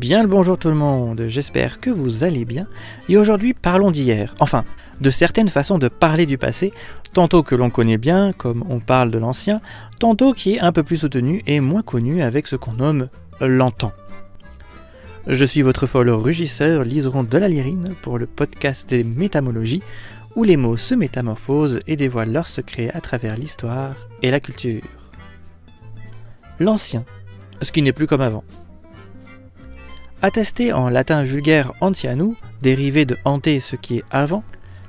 Bien le bonjour tout le monde, j'espère que vous allez bien. Et aujourd'hui parlons d'hier, enfin de certaines façons de parler du passé, tantôt que l'on connaît bien, comme on parle de l'ancien, tantôt qui est un peu plus soutenu et moins connu avec ce qu'on nomme l'antan. Je suis votre folle rugisseur Liseron de la Lyrine pour le podcast des métamologies, où les mots se métamorphosent et dévoilent leurs secrets à travers l'histoire et la culture. L'ancien, ce qui n'est plus comme avant. Attesté en latin vulgaire antianum, dérivé de ante ce qui est avant,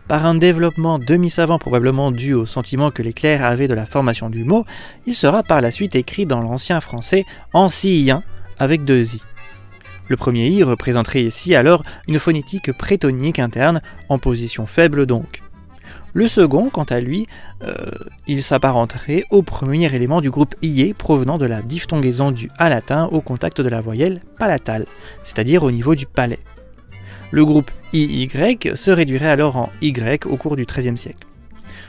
par un développement demi-savant probablement dû au sentiment que les clercs avaient de la formation du mot, il sera par la suite écrit dans l'ancien français ancien avec deux i. Le premier i représenterait ici alors une phonétique prétonique interne, en position faible donc. Le second, quant à lui, il s'apparenterait au premier élément du groupe ié provenant de la diphtongaison du a latin au contact de la voyelle palatale, c'est-à-dire au niveau du palais. Le groupe iy se réduirait alors en y au cours du XIIIe siècle.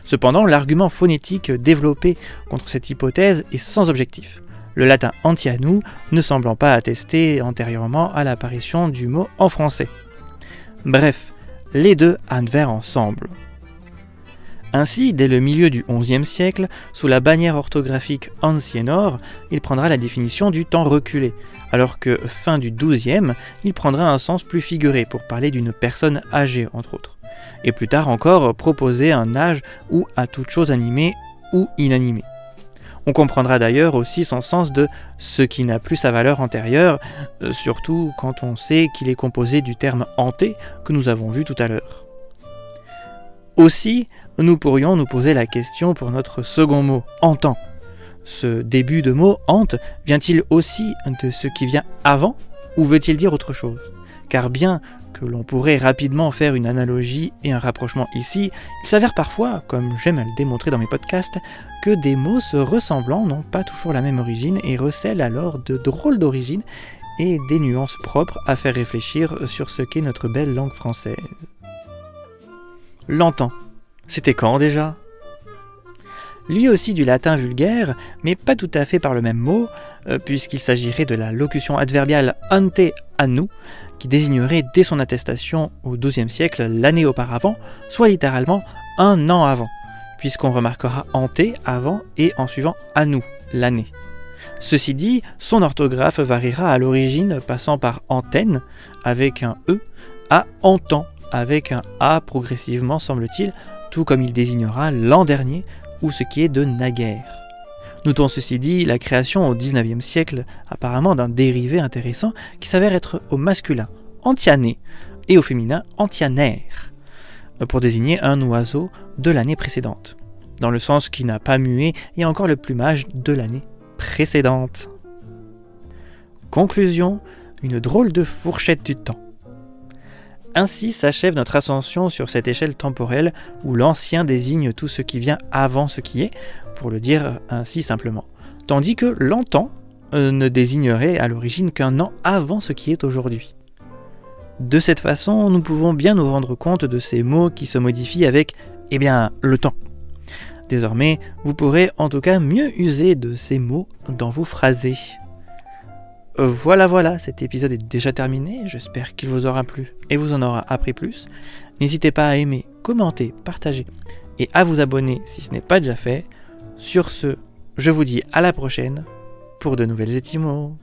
Cependant, l'argument phonétique développé contre cette hypothèse est sans objectif, le latin antianum ne semblant pas attester antérieurement à l'apparition du mot en français. Bref, les deux advèrent ensemble. Ainsi, dès le milieu du XIe siècle, sous la bannière orthographique Anciennor, il prendra la définition du temps reculé, alors que fin du XIIe, il prendra un sens plus figuré pour parler d'une personne âgée, entre autres. Et plus tard encore, proposer un âge ou à toute chose animée ou inanimée. On comprendra d'ailleurs aussi son sens de ce qui n'a plus sa valeur antérieure, surtout quand on sait qu'il est composé du terme hanté que nous avons vu tout à l'heure. Aussi, nous pourrions nous poser la question pour notre second mot, antan. Ce début de mot hante vient-il aussi de ce qui vient avant ou veut-il dire autre chose? Car bien que l'on pourrait rapidement faire une analogie et un rapprochement ici, il s'avère parfois, comme j'aime à le démontrer dans mes podcasts, que des mots se ressemblant n'ont pas toujours la même origine et recèlent alors de drôles d'origines et des nuances propres à faire réfléchir sur ce qu'est notre belle langue française. L'antan. C'était quand déjà? Lui aussi du latin vulgaire, mais pas tout à fait par le même mot, puisqu'il s'agirait de la locution adverbiale ante annu, qui désignerait dès son attestation au XIIe siècle l'année auparavant, soit littéralement un an avant, puisqu'on remarquera ante avant et en suivant annu, l'année. Ceci dit, son orthographe variera à l'origine passant par antenne avec un e à antan avec un a progressivement semble-t-il, tout comme il désignera l'an dernier ou ce qui est de naguère. Notons ceci dit la création au XIXe siècle apparemment d'un dérivé intéressant qui s'avère être au masculin antiané et au féminin antianaire pour désigner un oiseau de l'année précédente, dans le sens qui n'a pas mué et encore le plumage de l'année précédente. Conclusion, une drôle de fourchette du temps. Ainsi s'achève notre ascension sur cette échelle temporelle où l'ancien désigne tout ce qui vient avant ce qui est, pour le dire ainsi simplement, tandis que l'antan ne désignerait à l'origine qu'un an avant ce qui est aujourd'hui. De cette façon, nous pouvons bien nous rendre compte de ces mots qui se modifient avec, le temps. Désormais, vous pourrez en tout cas mieux user de ces mots dans vos phrasés. Voilà, cet épisode est déjà terminé, j'espère qu'il vous aura plu et vous en aura appris plus. N'hésitez pas à aimer, commenter, partager et à vous abonner si ce n'est pas déjà fait. Sur ce, je vous dis à la prochaine pour de nouvelles étymos.